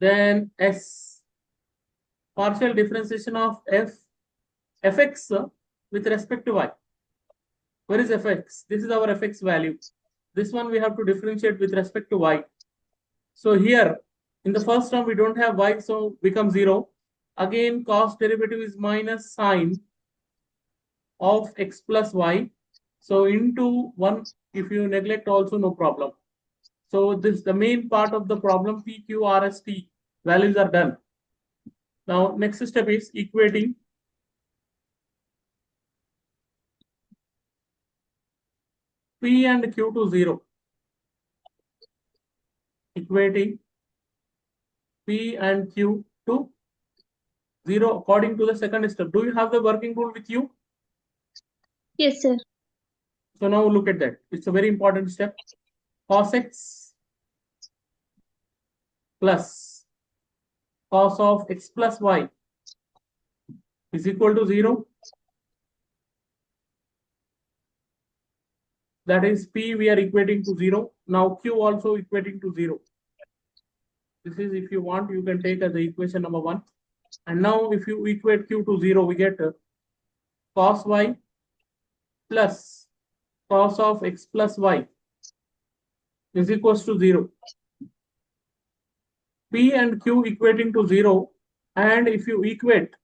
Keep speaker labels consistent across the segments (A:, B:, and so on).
A: Then S, partial differentiation of fx with respect to y. Where is fx? This is our fx value. This one we have to differentiate with respect to y. So here in the first term we don't have y, so become 0. Again cos derivative is minus sine of x plus y. So into 1, if you neglect also no problem. So this the main part of the problem. P, Q, R, S, T values are done. Now next step is equating P and Q to 0. Equating P and Q to 0 according to the second step. Do you have the working rule with you?
B: Yes, sir.
A: So now look at that. It's a very important step. Cos x plus cos of x plus y is equal to 0. That is P we are equating to 0. Now Q also equating to 0. This is, if you want, you can take as the equation number 1. And now if you equate Q to 0, we get cos y plus cos of x plus y is equals to 0. P and Q equating to 0. And if you equate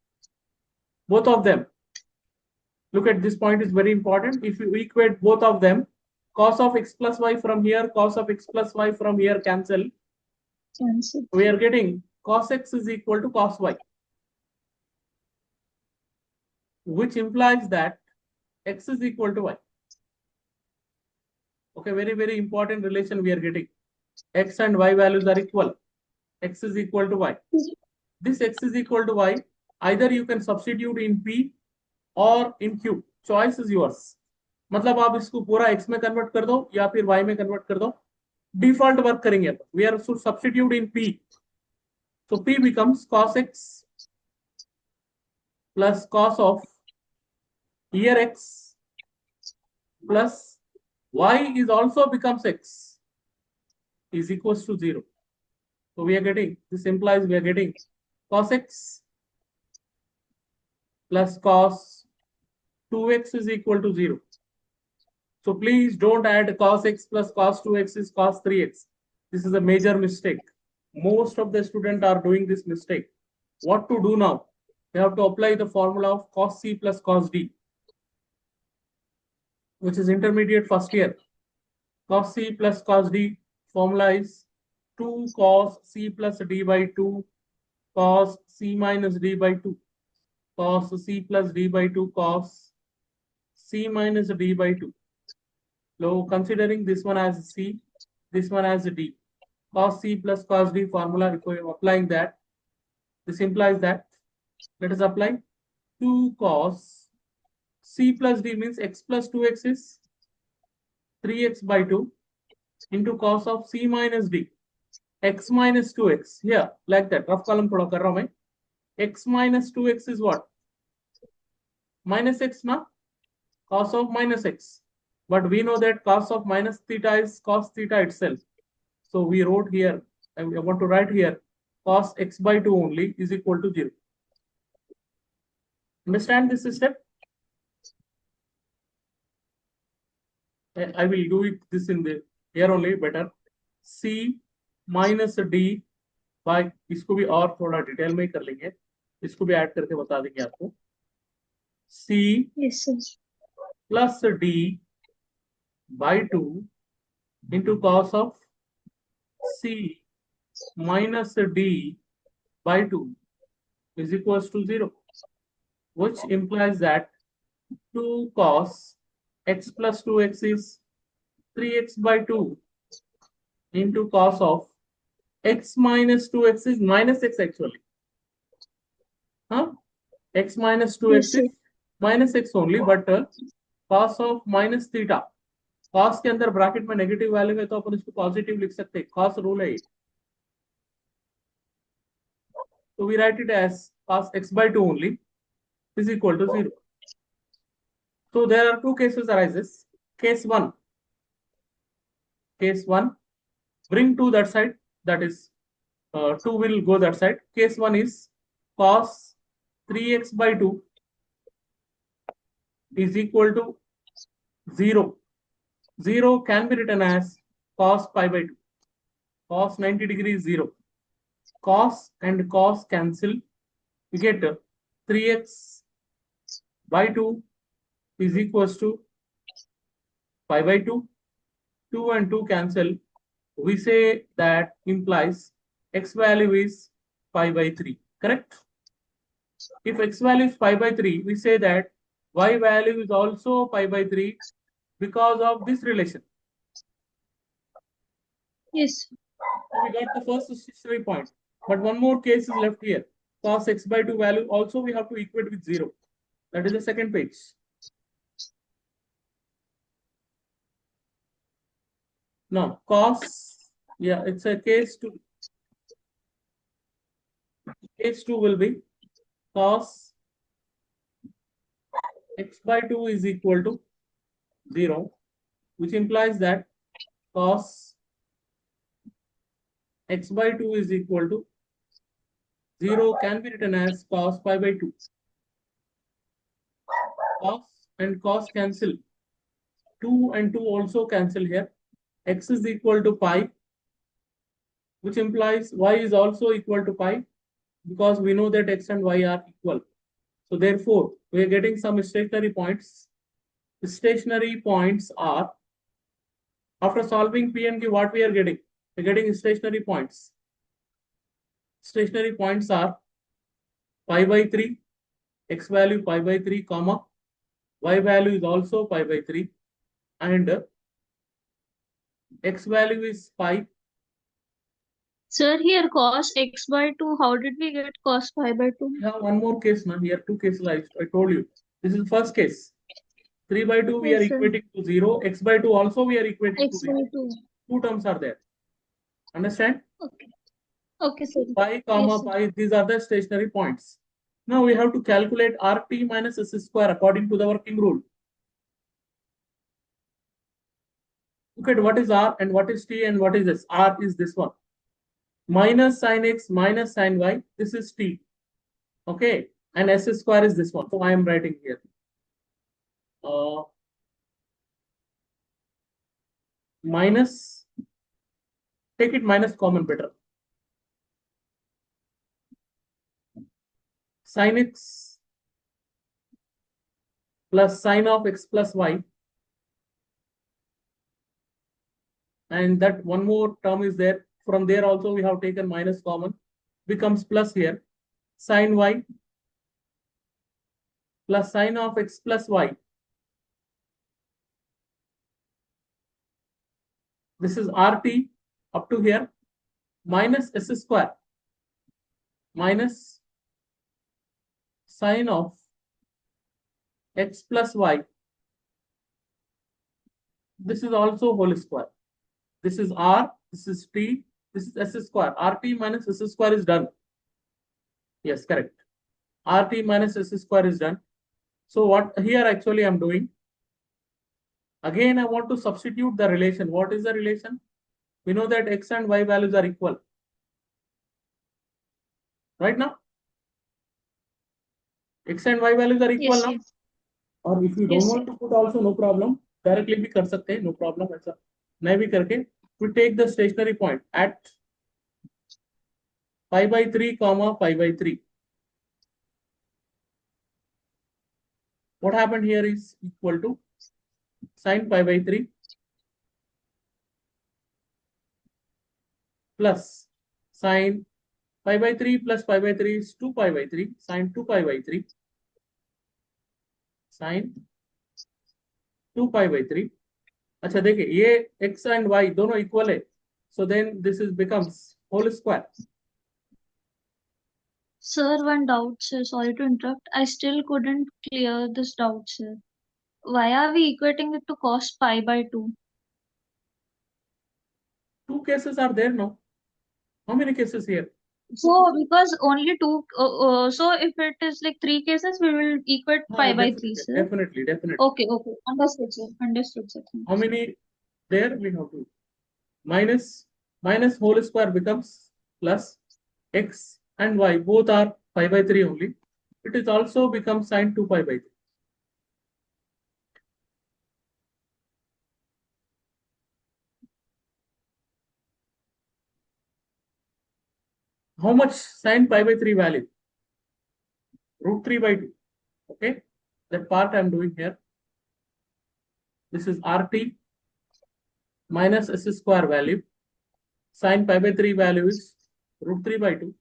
A: both of them, look at this point is very important. If you equate both of them, cos of x plus y from here, cos of x plus y from here cancel. We are getting cos x is equal to cos y, which implies that x is equal to y. Okay, very, very important relation we are getting. X and y values are equal. X is equal to y. This x is equal to y. Either you can substitute in P or in Q. Choice is yours. मतलब आप इसको पूरा x में convert कर दो या फिर y में कन्वर्ट कर दो. Default वर्क करेंगे. We are to substitute in P. So P becomes cos x plus cos of here x plus y is also becomes x is equals to 0. So we are getting, this implies we are getting cos x plus cos 2x is equal to 0. So please don't add cos x plus cos 2x is cos 3x. This is a major mistake. Most of the students are doing this mistake. What to do now? You have to apply the formula of cos c plus cos d, which is intermediate first year. Cos c plus cos d formula is 2 cos c plus d by 2 cos c minus d by 2 cos c plus d by 2 cos c minus d by 2. So considering this one as c, this one as d, cos c plus cos d formula, if we are applying that, this implies that, let us apply 2 cos c plus d means x plus 2x is 3x by 2 into cos of c minus d, x minus 2x, here like that, rough column thoda kar raha hu main. X minus 2x is what? Minus x na? Cos of minus x. But we know that cos of minus theta is cos theta itself. So we wrote here, I want to write here, cos x by 2 only is equal to 0. Understand this step? I will do it this in the here only better. C minus d by, इसको भी और थोड़ा detail में कर लेंगे, इसको भी add करके बता देंगे आपको. C plus d by 2 into cos of c minus d by 2 is equals to 0, which implies that 2 cos x plus 2x is 3x by 2 into cos of x minus 2x is minus x actually. Huh? X minus 2x is minus x only, but cos of minus theta. Cos के अंदर bracket में negative value है तो अपन इसको positive लिख सकते हैं. Cos rule है. So we write it as cos x by 2 only is equal to 0. So there are two cases arises. Case 1. Case 1. Bring 2 that side, that is 2 will go that side. Case 1 is cos 3x by 2 is equal to 0. 0 can be written as cos pi by 2. Cos 90 degrees 0. Cos and cos cancel. We get 3x by 2 is equals to pi by 2. 2 and 2 cancel. We say that implies x value is pi by 3. Correct? If x value is pi by 3, we say that y value is also pi by 3 because of this relation.
B: Yes.
A: So we got the first stationary point. But one more case is left here. Cos x by 2 value also we have to equate with 0. That is the second page. Now cos, yeah, it's a case 2. Case 2 will be cos x by 2 is equal to 0, which implies that cos x by 2 is equal to 0 can be written as cos pi by 2. Cos and cos cancel. 2 and 2 also cancel here. X is equal to pi, which implies y is also equal to pi, because we know that x and y are equal. So therefore, we are getting some stationary points. The stationary points are, after solving P and Q, what we are getting? We are getting stationary points. Stationary points are pi by 3, x value pi by 3, comma, y value is also pi by 3, and x value is pi.
B: Sir, here cos x by 2, how did we get cos pi by 2?
A: We have one more case now. Here two cases I told you. This is the first case. 3 by 2 we are
B: Yes, sir.
A: equating to 0. X by 2 also we are equating to
B: X
A: 0.
B: by 2.
A: Two terms are there. Understand?
B: Okay. Okay, sir.
A: Pi, comma,
B: Yes, sir.
A: pi, these are the stationary points. Now we have to calculate RT minus S square according to the working rule. Look at what is R and what is T and what is S. R is this one. Minus sin X minus sin Y. This is T. Okay. And S square is this one. So I am writing here. Minus, take it minus common better. Sin X plus sin of X plus Y. And that one more term is there. From there also we have taken minus common, becomes plus here. Sin Y plus sin of X plus Y. This is RT up to here, minus S square minus sin of X plus Y. This is also whole square. This is R, this is T, this is S square. RT minus S square is done. Yes, correct. RT minus S square is done. So what here actually I'm doing? Again, I want to substitute the relation. What is the relation? We know that X and Y values are equal. Right now? X and Y values are equal
B: Yes,
A: now?
B: yes.
A: और if you don't
B: Yes,
A: want to put also no problem, directly भी कर सकते हैं, no problem ऐसा नहीं भी करके we take the stationary point at pi by 3 comma pi by 3. What happened here is equal to sin pi by 3 plus sin pi by 3 plus pi by 3 is 2 pi by 3, sin 2 pi by 3, sin 2 pi by 3. अच्छा देखिए ये x and y दोनों equal है, so then this is becomes whole square.
B: Sir, one doubt, sir. Sorry to interrupt. I still couldn't clear this doubt, sir. Why are we equating it to cos pi by 2?
A: Two cases are there now. How many cases here?
B: So, because only two, so if it is like three cases, we will equate pi by 3, sir.
A: Definitely.
B: Okay, okay. Understood, sir. Understood, sir. Thank
A: How
B: you.
A: many there we have to minus whole square becomes plus x and y both are pi by 3 only, it is also becomes sine 2 pi by 3. How much sine pi by 3 value? Root 3 by 2. Okay, that part I am doing here. This is RT minus s square value. Sine pi by 3 value is root 3 by 2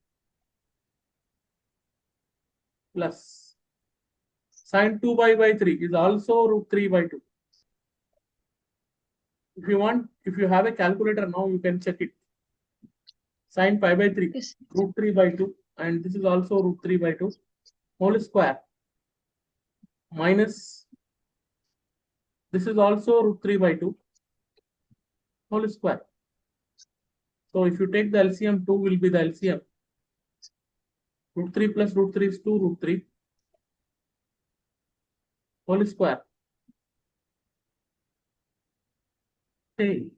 A: plus sine 2 pi by 3 is also root 3 by 2. If you want, if you have a calculator now, you can check it. Sine pi by 3,
B: Yes.
A: root 3 by 2, and this is also root 3 by 2 whole square minus this is also root 3 by 2 whole square. So if you take the LCM, 2 will be the LCM. Root 3 plus root 3 is 2 root 3 whole square. Hey.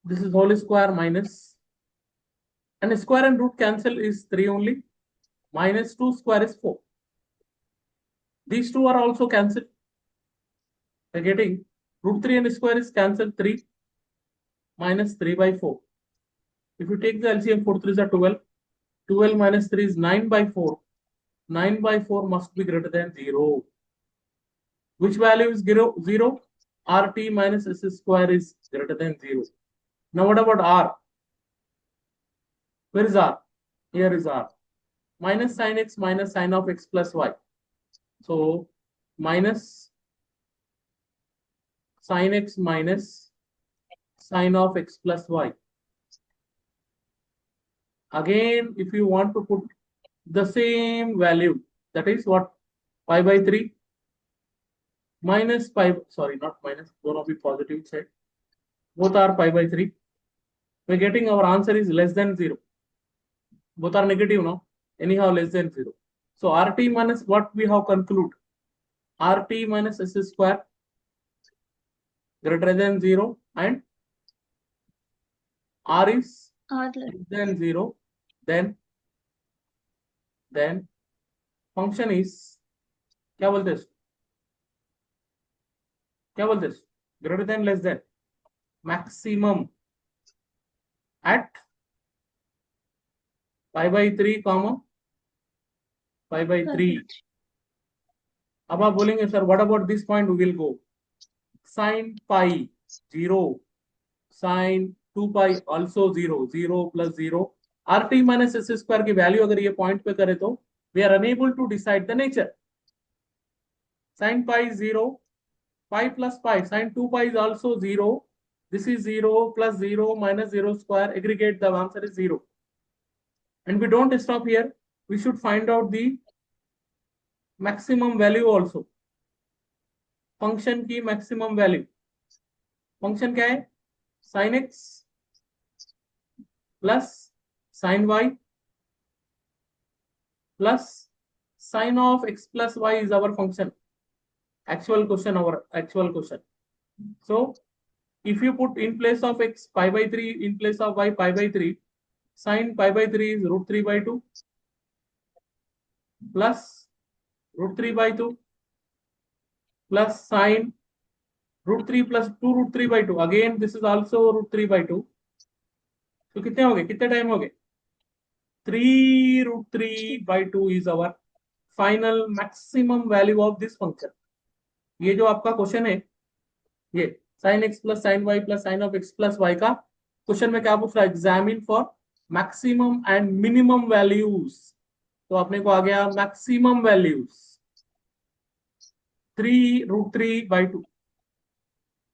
A: This is whole square minus, and square and root cancel is 3 only. Minus 2 square is 4. These two are also cancelled. We're getting root 3 and square is cancelled 3 minus 3 by 4. If you take the LCM, 4 3 is 12. 12 minus 3 is 9 by 4. 9 by 4 must be greater than 0. Which value is 0? RT minus S square is greater than 0. Now what about R? Where is R? Here is R. Minus sin x minus sin of x plus y. So minus sin x minus sin of x plus y. Again, if you want to put the same value, that is what? Pi by 3 minus pi, sorry, not minus, going to be positive side. Both are pi by 3. We're getting our answer is less than 0. Both are negative now. Anyhow, less than 0. So RT minus what we have conclude? RT minus S square greater than 0 and R is
B: R
A: less than 0. Then function is क्या बोलते हैं क्या बोलते हैं greater than less than maximum at pi by 3 comma pi by 3. अब आप बोलेंगे sir what about this point we will go sin pi 0 sin 2 pi also 0 0 plus 0 RT minus S square की वैल्यू अगर ये पॉइंट पे करे तो we are unable to decide the nature. Sin pi is 0, pi plus pi, sin 2 pi is also 0. This is 0 plus 0 minus 0 square, aggregate the answer is 0. And we don't stop here, we should find out the maximum value also. Function की maximum value, function क्या है? sin x plus sin y plus sin of x plus y is our function. Actual question, our actual question. So if you put in place of x pi by 3, in place of y pi by 3, sin pi by 3 is root 3 by 2 plus root 3 by 2 plus sin root 3 plus 2 root 3 by 2. Again, this is also root 3 by 2. So कितने हो गए? कितने time हो गए? 3 root 3 by 2 is our final maximum value of this function. ये जो आपका question है, ये sin x plus sin y plus sin of x plus y का क्वेश्चन में क्या पूछ रहा है? Examine for maximum and minimum values. तो अपने को आ गया maximum values 3 root 3 by 2.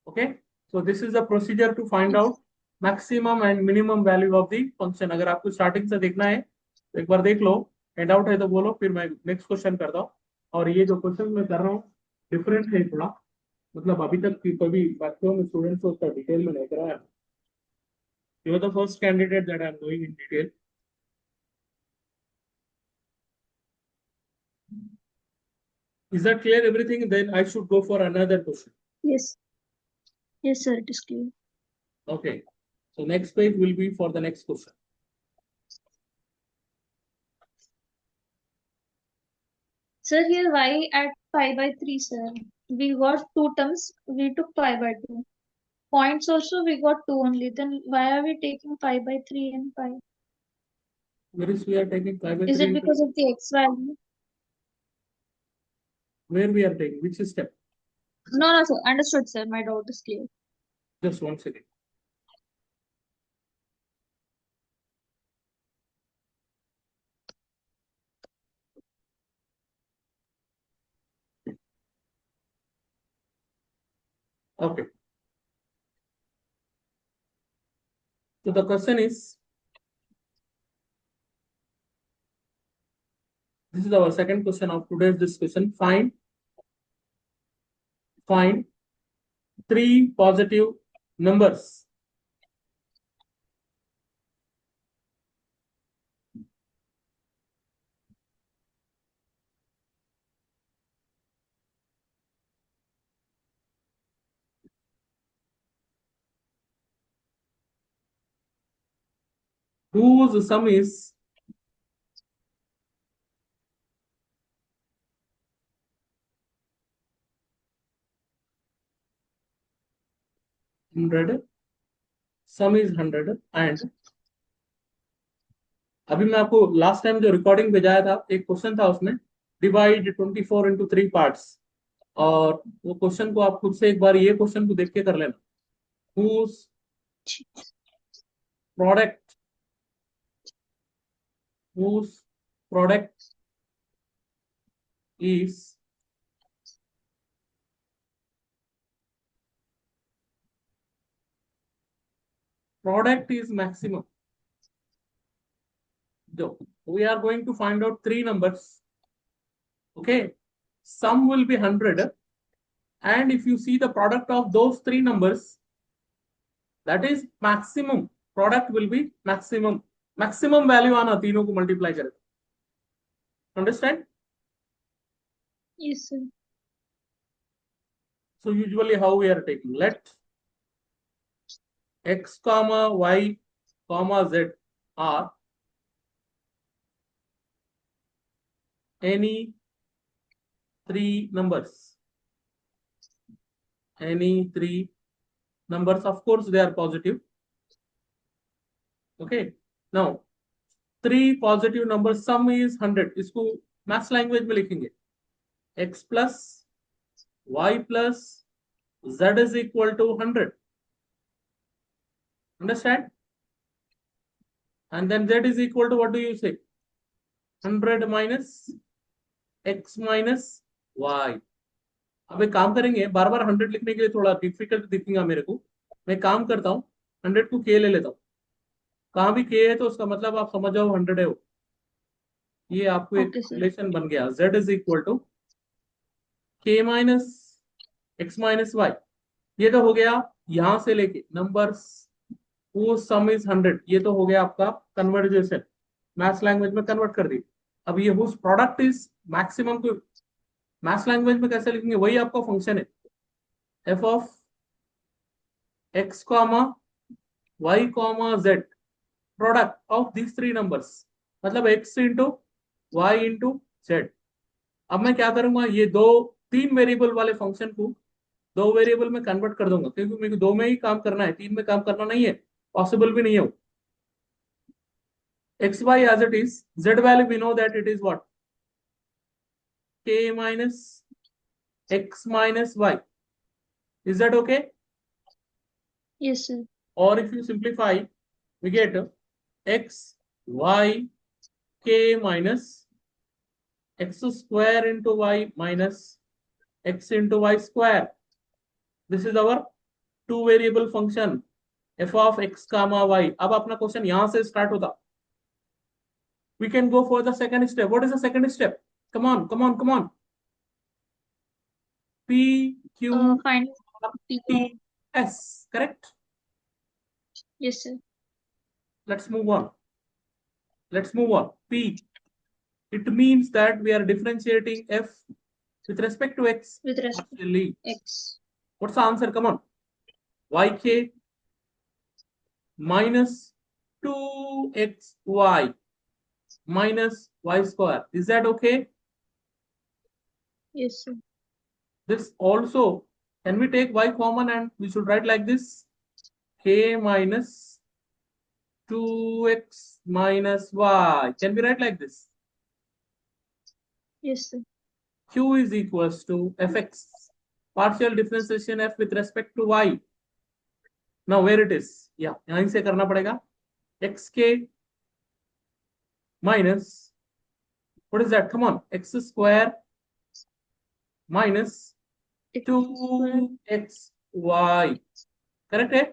A: Okay, so this is the procedure to find out maximum and minimum value of the function. अगर आपको स्टार्टिंग से देखना है तो एक बार देख लो, एंड आउट है तो बोलो, फिर मैं नेक्स्ट क्वेश्चन करता हूँ। और ये जो क्वेश्चन मैं कर रहा हूँ डिफरेंट है थोड़ा, मतलब अभी तक की कभी बच्चों में स्टूडेंट्स को उसका डिटेल में नहीं कराया। You are the first candidate that I am going in detail. Is that clear everything? Then I should go for another question.
B: Yes. Yes, sir, it is clear.
A: Okay. So next page will be for the next question.
B: Sir, here y at pi by 3, sir. We got two terms, we took pi by 2. Points also we got 2 only. Then why are we taking pi by 3 and pi?
A: Where is we are taking pi by
B: Is
A: 3
B: it
A: into
B: because of the x value?
A: where we are taking which step?
B: No, no, sir. Understood, sir. My doubt is clear.
A: Just one second. Okay. So the question is, this is our second question of today's discussion. Find three positive numbers whose sum is 100, sum is 100, and अभी मैं आपको last time जो recording भेजाया था एक question था उसमें, divide 24 into 3 parts, और वो क्वेश्चन को आप खुद से एक बार ये क्वेश्चन को देख के कर लेना। whose product whose product is maximum. So we are going to find out three numbers. Okay, sum will be 100, and if you see the product of those three numbers, that is maximum. Product will be maximum value आना तीनों को multiply करें. Understand?
B: Yes, sir.
A: So usually how we are taking, let x comma y comma z are any three numbers. Any three numbers, of course they are positive. Okay, now three positive numbers, sum is 100. इसको maths language में लिखेंगे x plus y plus z is equal to 100. Understand? And then z is equal to, what do you say, 100 minus x minus y. अब एक काम करेंगे, बार बार 100 लिखने के लिए थोड़ा डिफिकल्ट दिखेगा मेरे को। मैं काम करता हूँ, 100 को k ले लेता हूँ। कहाँ भी k है तो उसका मतलब आप समझ जाओ 100 है वो। ये आपको एक
B: Okay, sir.
A: रिलेशन बन गया, z is equal to k minus x minus y। ये तो हो गया यहां से लेके नंबर्स वो सम इज 100, ये तो हो गया आपका कन्वर्जेशन, मैथ्स लैंग्वेज में कन्वर्ट कर दी। अब ये हुज प्रोडक्ट इज मैक्सिमम को मैथ्स लैंग्वेज में कैसे लिखेंगे, वही आपका फंक्शन है, f of x comma y comma z, product of these three numbers, मतलब x into y into z. अब मैं क्या करूंगा, ये दो तीन वेरिएबल वाले फंक्शन को दो वेरिएबल में कन्वर्ट कर दूंगा, क्योंकि मेरे को दो में ही काम करना है, तीन में काम करना नहीं है, पॉसिबल भी नहीं है वो। xy as it is, z value we know that it is what, k minus x minus y. Is that okay?
B: Yes, sir.
A: Or if you simplify, we get x y k minus x square into y minus x into y square. This is our two variable function, F of X comma Y. अब अपना question यहां से start होता। We can go for the second step. What is the second step? Come on, come on, come on. P, Q,
B: Find
A: R,
B: P.
A: T, S. Correct?
B: Yes, sir.
A: Let's move on. Let's move on. P. It means that we are differentiating F with respect to X.
B: With respect to
A: Partially.
B: X.
A: What's the answer? Come on. YK minus 2XY minus Y square. Is that okay?
B: Yes, sir.
A: This also, can we take Y common and we should write like this? K minus 2x minus y. Can we write like this?
B: Yes, sir.
A: Q is equals to fx, partial differentiation f with respect to y. Now where it is? Yeah, यहीं से करना पड़ेगा. xk minus, what is that? Come on, x square minus
B: X square.
A: 2xy. Correct? Eh?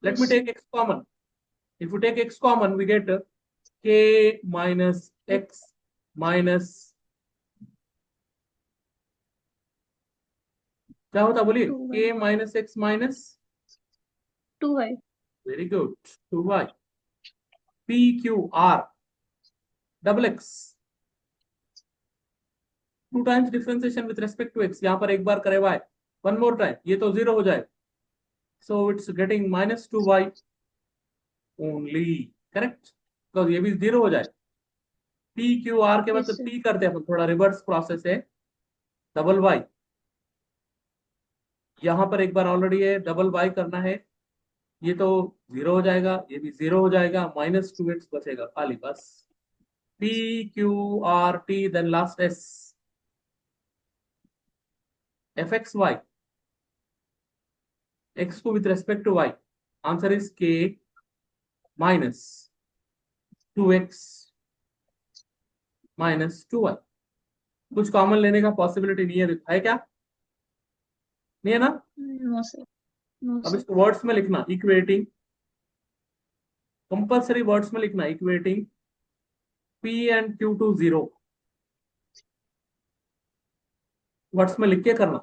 A: Let
B: Yes,
A: me
B: sir.
A: take x common. If we take x common, we get k minus x minus, क्या होता बोलिए?
B: 2y.
A: k minus x minus,
B: 2y.
A: very good, 2y. p q r double x, 2 times differentiation with respect to x. यहाँ पर एक बार करे y, one more time, ये तो 0 हो जाए, so it's getting minus 2y only. Correct? because ये भी 0 हो जाए. p q r के बाद
B: Yes, sir.
A: p करते हैं अपन, थोड़ा रिवर्स प्रोसेस है. डबल y, यहाँ पर एक बार ऑलरेडी है, डबल y करना है, ये तो 0 हो जाएगा, ये भी 0 हो जाएगा, माइनस 2x बचेगा खाली बस. P Q R T then last S. fx y, x को with respect to y. Answer is k minus 2x minus 2y. कुछ कॉमन लेने का पॉसिबिलिटी नहीं है क्या? नहीं है ना?
B: No, sir. No,
A: अब
B: sir.
A: इसको वर्ड्स में लिखना, इक्वेटिंग, कंपल्सरी वर्ड्स में लिखना, equating p and q to 0. Words में लिख के करना,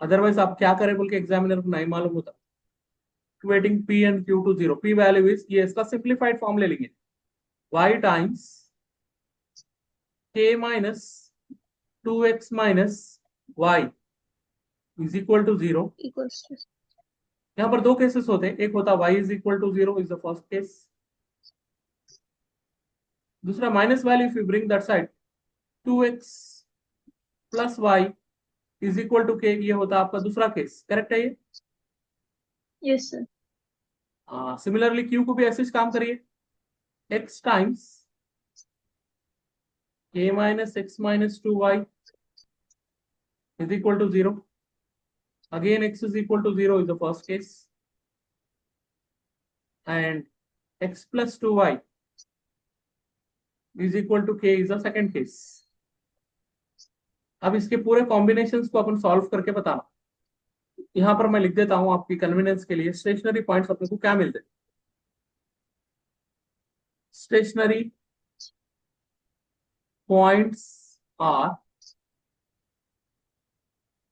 A: अदरवाइज आप क्या करें बोल के एग्जामिनर को नहीं मालूम होता. Equating p and q to 0. p value is, ये इसका सिंप्लीफाइड फॉर्म ले लेंगे, y times k minus 2x minus y is equal to 0.
B: Equals to.
A: यहाँ पर दो केसेस होते हैं, एक होता y is equal to 0 is the first case. दूसरा minus value if you bring that side, 2x plus y is equal to k, ये होता आपका दूसरा केस. करेक्ट है ये?
B: Yes, sir.
A: सिमिलरली q को भी ऐसे ही काम करिए, x times k minus x minus 2y is equal to 0. Again x is equal to 0 is the first case, and x plus 2y is equal to k is the second case. अब इसके पूरे combinations को अपन solve करके बताना. यहां पर मैं लिख देता हूं आपकी कन्वीनियंस के लिए, स्टेशनरी पॉइंट्स अपने को क्या मिलते हैं. स्टेशनरी पॉइंट्स आर,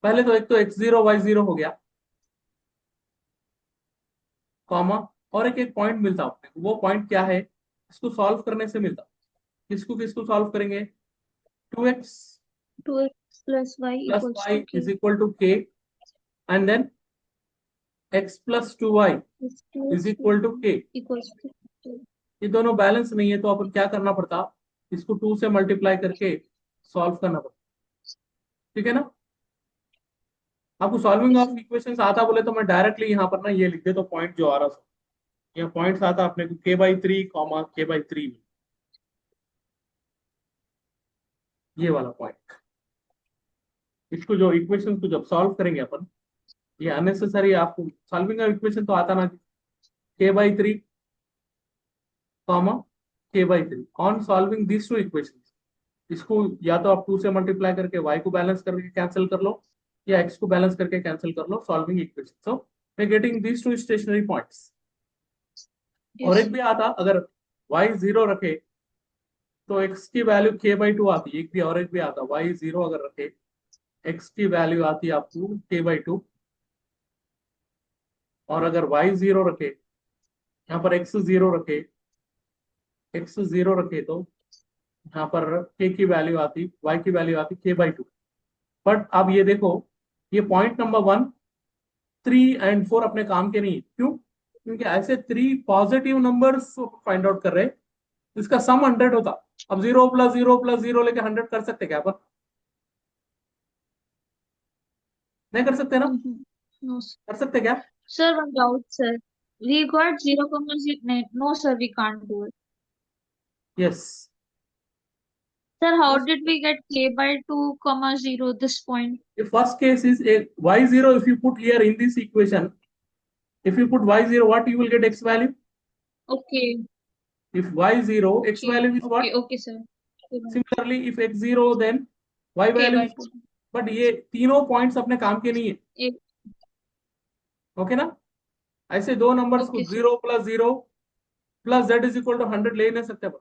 A: पहले तो एक तो x0 y0 हो गया, कॉमा, और एक पॉइंट मिलता अपने को. वो पॉइंट क्या है? इसको सॉल्व करने से मिलता. किसको किसको सॉल्व करेंगे? 2x
B: 2x plus y
A: plus
B: equals
A: y
B: to k.
A: is equal to k, and then x plus 2y
B: X
A: is
B: plus
A: equal to k.
B: equals to k.
A: ये दोनों बैलेंस नहीं है तो अपन क्या करना पड़ता, इसको 2 से मल्टीप्लाई करके सॉल्व करना पड़ता. ठीक है ना? आपको solving
B: Yes,
A: of
B: sir.
A: Equations आता बोले तो मैं डायरेक्टली यहाँ पर ना ये लिख दे, तो पॉइंट जो आ रहा था, यहाँ पॉइंट्स आता अपने को k/3 कॉमा k/3 में, ये वाला पॉइंट. इसको जो इक्वेशन को जब सॉल्व करेंगे अपन, ये अननेसेसरी, आपको सॉल्विंग ऑफ इक्वेशन तो आता ना, k/3 comma k/3. On solving this two equations, इसको या तो आप 2 से मल्टीप्लाई करके y को बैलेंस करके कैंसिल कर लो, या x को बैलेंस करके कैंसिल कर लो, solving equation. So we're getting these two stationary points. और
B: Yes.
A: एक भी आता, अगर y 0 रखे तो x की वैल्यू k by 2 आती है, एक भी, और एक भी आता y 0 अगर रखे x की वैल्यू आती है आपको k by 2, और अगर y 0 रखे, यहाँ पर x 0 रखे, तो यहाँ पर k की वैल्यू आती, y की वैल्यू आती k by 2। बट अब ये देखो, ये पॉइंट नंबर 1, 3 एंड 4 अपने काम के नहीं है। क्यों? क्योंकि ऐसे 3 पॉजिटिव नंबर्स फाइंड आउट कर रहे हैं, इसका सम 100 होता। अब 0 + 0 + 0 लेके 100 कर सकते क्या अपन? नहीं कर सकते ना?
B: No, sir.
A: कर सकते क्या?
B: Sir, one doubt, sir. We got 0, no, sir, we can't do it.
A: Yes.
B: Sir, how did we get k by 2, 0 this point?
A: The first case is a y0. If you put here in this equation, if you put y0, what you will get x value?
B: Okay,
A: If y0, x
B: okay,
A: value is what?
B: okay, sir.
A: Similarly, if x0, then y
B: K
A: value
B: by
A: is
B: 2.
A: what? But ये तीनों points अपने काम के नहीं है।
B: Eight.
A: Okay ना? ऐसे दो नंबर्स को
B: Okay, sir.
A: 0 + 0 + z = 100 ले नहीं सकते अपन।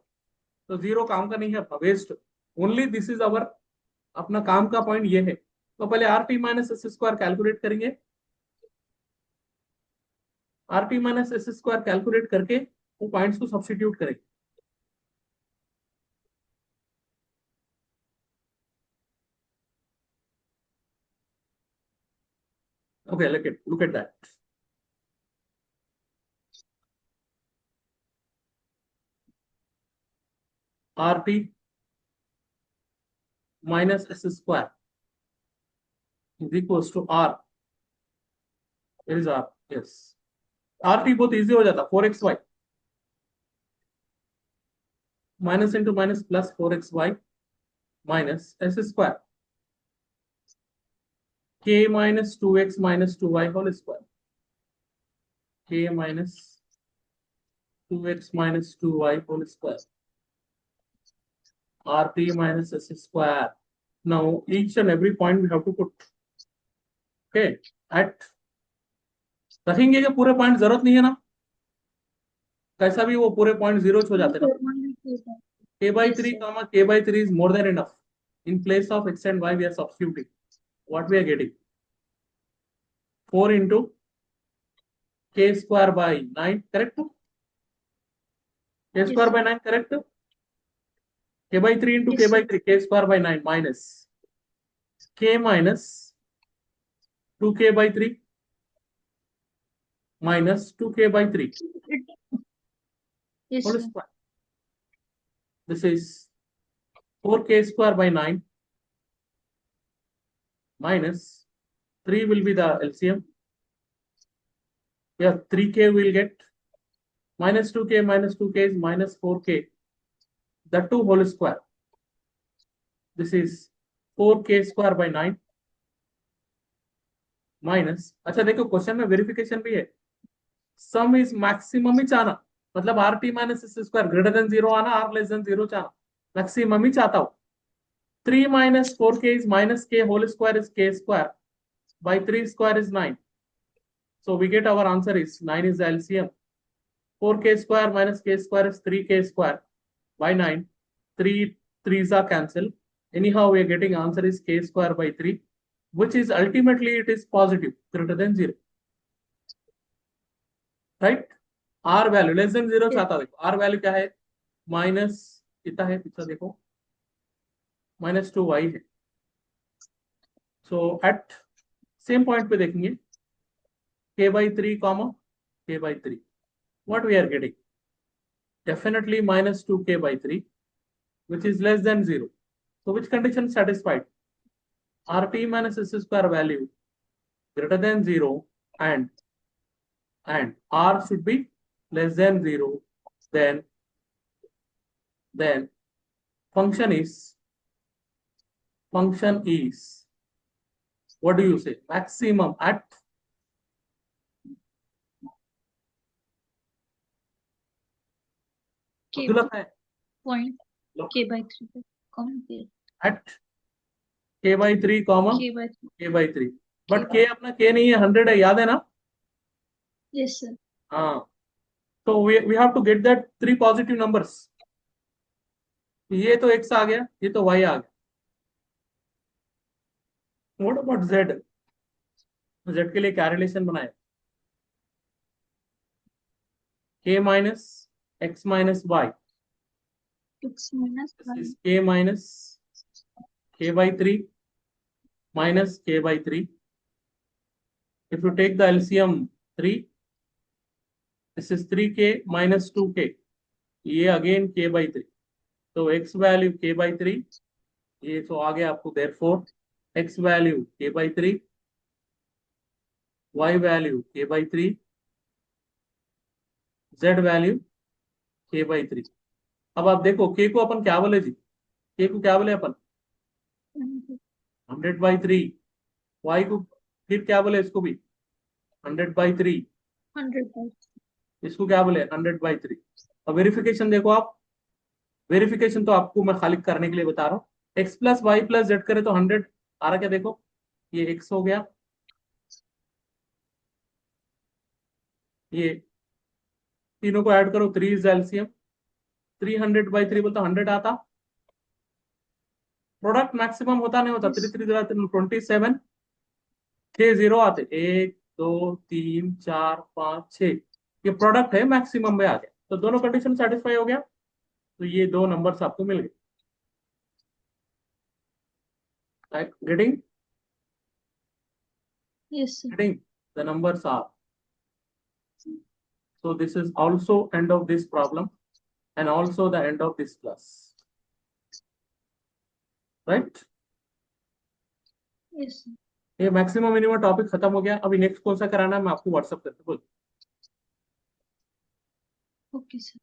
A: तो 0 काम का नहीं है, waste. Only this is our, अपना काम का पॉइंट ये है। तो पहले RT - s² कैलकुलेट करेंगे। RT - s² कैलकुलेट करके वो पॉइंट्स को सब्स्टिट्यूट करेंगे। Okay, look at that. RT minus s² is equals to R. Where is R? Yes. RT बहुत easy हो जाता, 4xy minus into minus plus 4xy minus s², k minus 2x minus 2y whole square, k minus 2x minus 2y whole square, RT minus s². Now each and every point we have to put, okay, at, रखेंगे कि पूरे point जरूरत नहीं है ना, कैसा भी वो पूरे पॉइंट जीरो हो जाते ना। k by 3 comma k by 3 is more than enough. In place of x and y we are substituting. What we are getting? 4 into k² by 9, correct? K² by 9, correct? K by 3 into k by 3, k² by 9 minus k minus 2k by 3 minus 2k by 3
B: Yes,
A: whole
B: sir.
A: square. This is 4k² by 9 minus 3 will be the LCM. Yeah, 3k will get minus 2k is minus 4k, the 2 whole square. This is 4k² by 9 minus, अच्छा देखो question में verification भी है, सम is maximum ही चाहना, मतलब RT - s² greater than 0 आना, R less than 0 चाहना, maximum ही चाहता हूं। 3 minus 4k is minus k whole square is k² by 3 square is 9. So we get our answer is 9 is the LCM. 4k² minus k² is 3k² by 9. 3 3s are cancelled. Anyhow, we are getting answer is k² by 3, which is ultimately it is positive, greater than 0. Right? R value less than 0 चाहता देखो, R value क्या है? Minus कितना है पीछे देखो, -2y है। सो eight same point पे देखेंगे k by 3 comma k by 3, what we are getting? Definitely minus 2k by 3, which is less than 0. So which condition satisfied? RT minus s² value greater than 0 and R should be less than 0. Then function is what do you say? Maximum at
B: Point k by 3 comma k.
A: At k by 3 comma
B: K by 3.
A: k by 3, but k अपना k नहीं है, 100 है, याद है ना?
B: Yes, sir.
A: So we have to get that three positive numbers. ये तो x आ गया, ये तो y आ गया. What about z? z के लिए क्या रिलेशन बनाए? k minus x minus y.
B: X minus
A: This
B: y.
A: is k minus k by 3 minus k by 3. If you take the LCM 3, this is 3k minus 2k. ये again k by 3. तो x value k by 3. ये तो आ गया आपको therefore x value k by 3, y value k by 3, z value k by 3. अब आप देखो k को अपन क्या बोले जी? k को क्या बोले अपन? 100/3. y को फिर क्या बोले इसको भी? 100/3.
B: 100 by
A: इसको क्या बोले? 100/3. अब वेरिफिकेशन देखो आप. वेरिफिकेशन तो आपको मैं खाली करने के लिए बता रहा हूँ. x plus Y plus Z करे तो 100 आ रहा. क्या देखो, ये x हो गया, ये तीनों को ऐड करो, 3 इज एलसीएम. 300/3 बोलते 100 आता. प्रोडक्ट मैक्सिमम होता नहीं होता. 3
B: yes,
A: 3 27. 6 0 आते, 1 2 3 4 5 6. ये प्रोडक्ट है, मैक्सिमम में आ गया. तो दोनों कंडीशन सेटिस्फाई हो गया. तो ये दो नंबर्स आपको मिल गए. Getting
B: yes, sir.
A: getting the numbers are. So this is also end of this problem and also the end of this class, right?
B: Yes, sir.
A: ये मैक्सिमम मिनिमम टॉपिक खत्म हो गया. अभी नेक्स्ट कौन सा कराना है मैं आपको व्हाट्सअप करके बोल.
B: Okay, sir.